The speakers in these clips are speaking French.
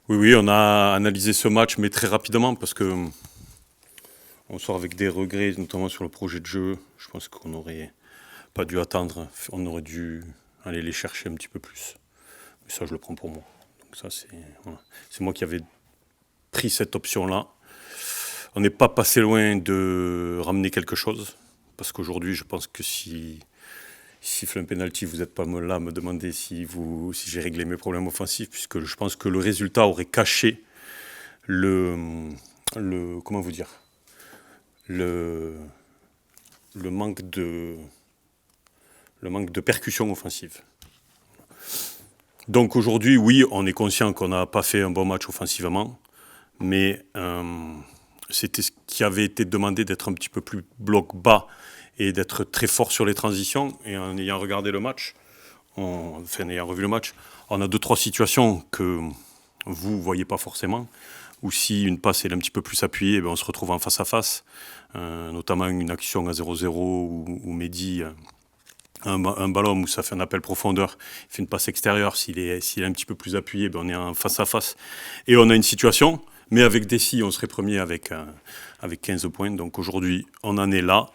Oui, oui, on a analysé ce match, mais très rapidement, parce que on sort avec des regrets, notamment sur le projet de jeu. Je pense qu'on n'aurait pas dû attendre, on aurait dû aller les chercher un petit peu plus. Mais ça, je le prends pour moi. Donc ça, voilà. C'est moi qui avais pris cette option-là. On n'est pas passé loin de ramener quelque chose, parce qu'aujourd'hui, je pense que si siffle un penalty, vous n'êtes pas là à me demander si j'ai réglé mes problèmes offensifs, puisque je pense que le résultat aurait caché le, comment vous dire, le, le manque de percussion offensive. Donc aujourd'hui, oui, on est conscient qu'on n'a pas fait un bon match offensivement, mais c'était ce qui avait été demandé, d'être un petit peu plus bloc bas et d'être très fort sur les transitions. Et en ayant regardé le match, en ayant revu le match, on a 2-3 situations que vous ne voyez pas forcément, ou si une passe est un petit peu plus appuyée, on se retrouve en face à face, notamment une action à 0-0 où Mehdi, un ballon où ça fait un appel profondeur, il fait une passe extérieure, s'il est un petit peu plus appuyé, on est en face à face. Et on a une situation, mais avec Dessy, on serait premier avec 15 points. Donc aujourd'hui, on en est là.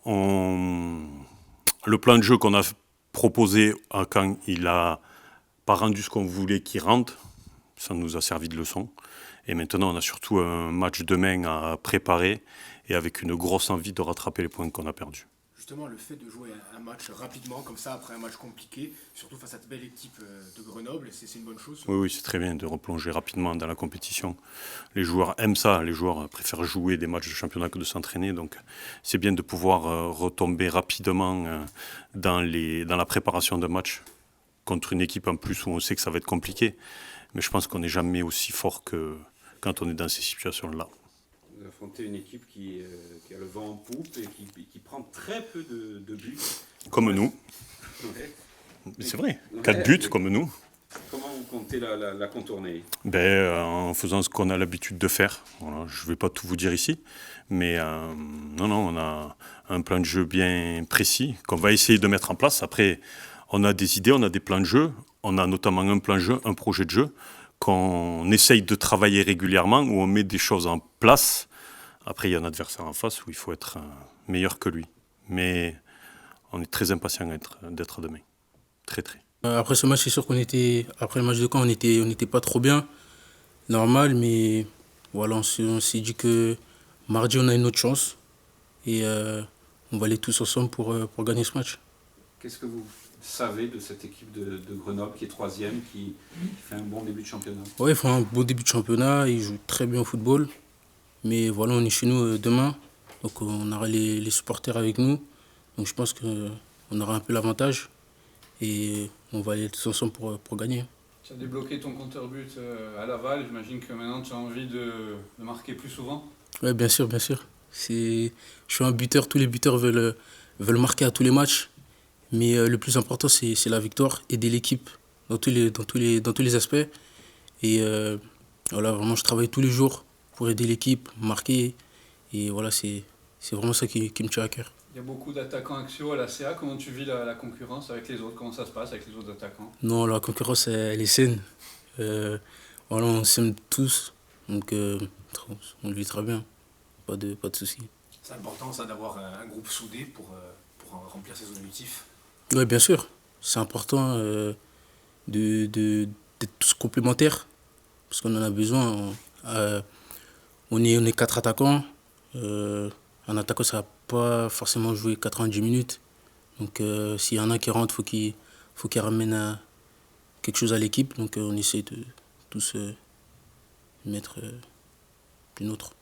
Le plan de jeu qu'on a proposé à Caen, il n'a pas rendu ce qu'on voulait qu'il rende. Ça nous a servi de leçon. Et maintenant, on a surtout un match demain à préparer et avec une grosse envie de rattraper les points qu'on a perdus. Justement, le fait de jouer un match rapidement, comme ça, après un match compliqué, surtout face à cette belle équipe de Grenoble, c'est une bonne chose. Oui, oui, c'est très bien de replonger rapidement dans la compétition. Les joueurs aiment ça, les joueurs préfèrent jouer des matchs de championnat que de s'entraîner. Donc c'est bien de pouvoir retomber rapidement dans la préparation d'un match contre une équipe en plus où on sait que ça va être compliqué. Mais je pense qu'on n'est jamais aussi fort que quand on est dans ces situations-là. Vous affrontez une équipe qui a le vent en poupe et qui prend très peu de buts. Comme nous. Ouais. C'est vrai, 4 buts comme nous. Comment vous comptez la contourner? En faisant ce qu'on a l'habitude de faire. Voilà, je ne vais pas tout vous dire ici, mais non, on a un plan de jeu bien précis qu'on va essayer de mettre en place. Après, on a des idées, on a des plans de jeu. On a notamment un plan de jeu, un projet de jeu qu'on essaye de travailler régulièrement, où on met des choses en place. Après, il y a un adversaire en face où il faut être meilleur que lui. Mais on est très impatient d'être demain. Très, très. Après ce match, c'est sûr après le match de Caen, on n'était pas trop bien, normal, mais voilà, on s'est dit que mardi, on a une autre chance et on va aller tous ensemble pour gagner ce match. Qu'est-ce que vous savez de cette équipe de Grenoble qui est troisième, qui fait un bon début de championnat? Ouais, ils font un beau début de championnat, ils jouent très bien au football, mais voilà, on est chez nous demain, donc on aura les supporters avec nous, donc je pense qu'on aura un peu l'avantage et on va aller tous ensemble pour gagner. Tu as débloqué ton compteur but à Laval, j'imagine que maintenant tu as envie de marquer plus souvent. Oui, bien sûr, bien sûr. Je suis un buteur, tous les buteurs veulent marquer à tous les matchs, mais le plus important c'est la victoire, aider l'équipe dans tous les aspects. Et voilà, vraiment je travaille tous les jours pour aider l'équipe, marquer, et voilà, c'est vraiment ça qui me tient à cœur. Il y a beaucoup d'attaquants axiaux à la CA, comment tu vis la concurrence avec les autres? Comment ça se passe avec les autres attaquants? Non, la concurrence elle est saine. Voilà, on s'aime tous, donc on le vit très bien, pas de soucis. C'est important, ça, d'avoir un groupe soudé pour remplir ses objectifs. Oui, bien sûr. C'est important d'être tous complémentaires, parce qu'on en a besoin. On est quatre attaquants. Un attaquant, ça va pas forcément jouer 90 minutes. Donc s'il y en a qui rentre, faut qu'il ramène quelque chose à l'équipe. Donc on essaie de tous mettre une autre.